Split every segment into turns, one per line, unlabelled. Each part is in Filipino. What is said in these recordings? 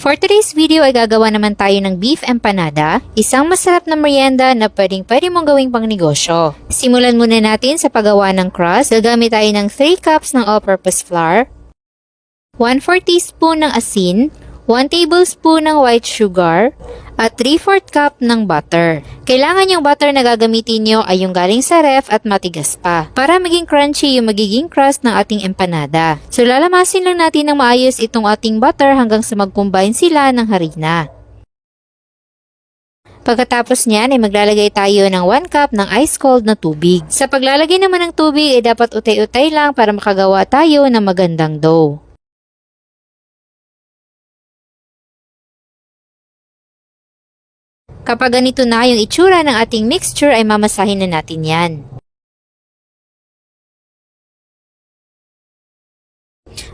For today's video ay gagawa naman tayo ng beef empanada, isang masarap na merienda na pwede mong gawing pangnegosyo. Simulan muna natin sa paggawa ng crust. Gagamit tayo ng 3 cups ng all-purpose flour, 1/4 teaspoon ng asin, 1 tablespoon ng white sugar, at 3/4 cup ng butter. Kailangan yung butter na gagamitin nyo ay yung galing sa ref at matigas pa, para maging crunchy yung magiging crust ng ating empanada. So lalamasin lang natin ng maayos itong ating butter hanggang sa mag-combine sila ng harina. Pagkatapos niyan ay maglalagay tayo ng 1 cup ng ice cold na tubig. Sa paglalagay naman ng tubig ay dapat utay-utay lang para makagawa tayo ng magandang dough. Kapag ganito na yung itsura ng ating mixture ay mamasahin na natin yan.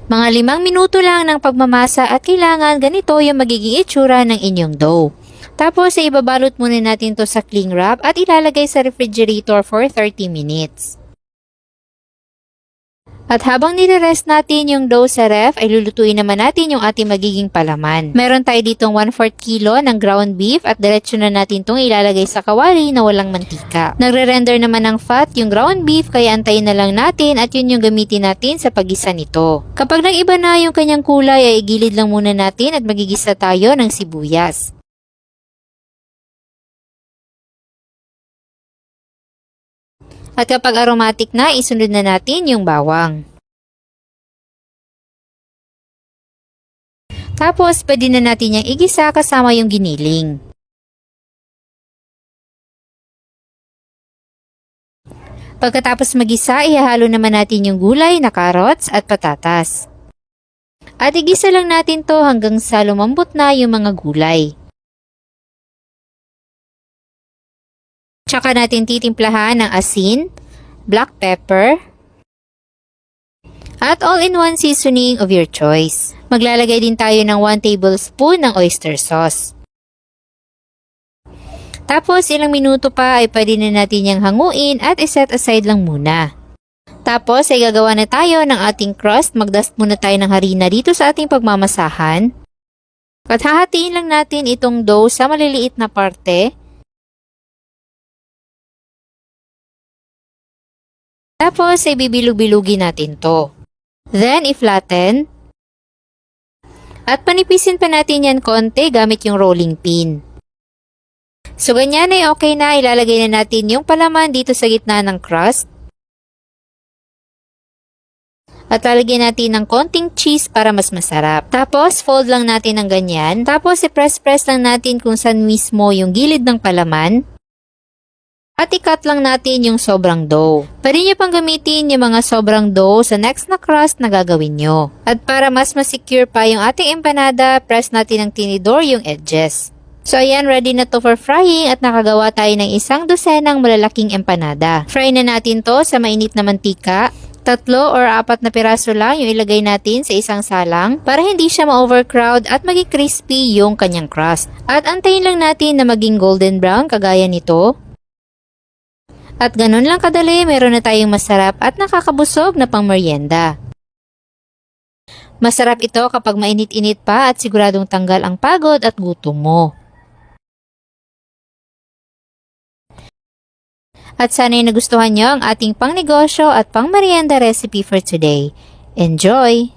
Mga 5 minuto lang ng pagmamasa at kailangan ganito yung magiging itsura ng inyong dough. Tapos ay ibabalot muna natin to sa cling wrap at ilalagay sa refrigerator for 30 minutes. At habang nire-rest natin yung dough sa ref, ay lulutuin naman natin yung ating magiging palaman. Meron tayo ditong 1/4 kilo ng ground beef at diretso na natin itong ilalagay sa kawali na walang mantika. Nagre-render naman ng fat yung ground beef kaya antayin na lang natin at yun yung gamitin natin sa paggisa nito. Kapag nag-iba na yung kanyang kulay ay igilid lang muna natin at magigisa tayo ng sibuyas. At kapag aromatic na, isunod na natin yung bawang. Tapos, pwede na natin yung igisa kasama yung giniling. Pagkatapos magisa, ihahalo naman natin yung gulay na carrots at patatas. At igisa lang natin to hanggang sa lumambot na yung mga gulay. Tsaka natin titimplahan ng asin, black pepper, at all-in-one seasoning of your choice. Maglalagay din tayo ng 1 tablespoon ng oyster sauce. Tapos ilang minuto pa ay pwede na natin yung hanguin at iset aside lang muna. Tapos ay gagawa na tayo ng ating crust. Magdust muna tayo ng harina dito sa ating pagmamasahan. At hahatiin lang natin itong dough sa maliliit na parte. Tapos, ay bibilug-bilugin natin to. Then, i-flatten. At panipisin pa natin yan konti gamit yung rolling pin. So, ganyan ay okay na. Ilalagay na natin yung palaman dito sa gitna ng crust. At lalagyan natin ng konting cheese para mas masarap. Tapos, fold lang natin ng ganyan. Tapos, i-press-press lang natin kung saan mismo yung gilid ng palaman. At i-cut lang natin yung sobrang dough. Pwede nyo pang gamitin yung mga sobrang dough sa next na crust na gagawin nyo. At para mas masecure pa yung ating empanada, press natin ng tinidor yung edges. So ayan, ready na to for frying at nakagawa tayo ng 1 dosenang malalaking empanada. Fry na natin to sa mainit na mantika. 3 or 4 na piraso lang yung ilagay natin sa isang salang para hindi siya ma-overcrowd at maging crispy yung kanyang crust. At antayin lang natin na maging golden brown kagaya nito. At ganun lang kadali, meron na tayong masarap at nakakabusog na pangmeryenda. Masarap ito kapag mainit-init pa at siguradong tanggal ang pagod at gutom mo. At sana'y nagustuhan nyo ang ating pangnegosyo at pangmeryenda recipe for today. Enjoy!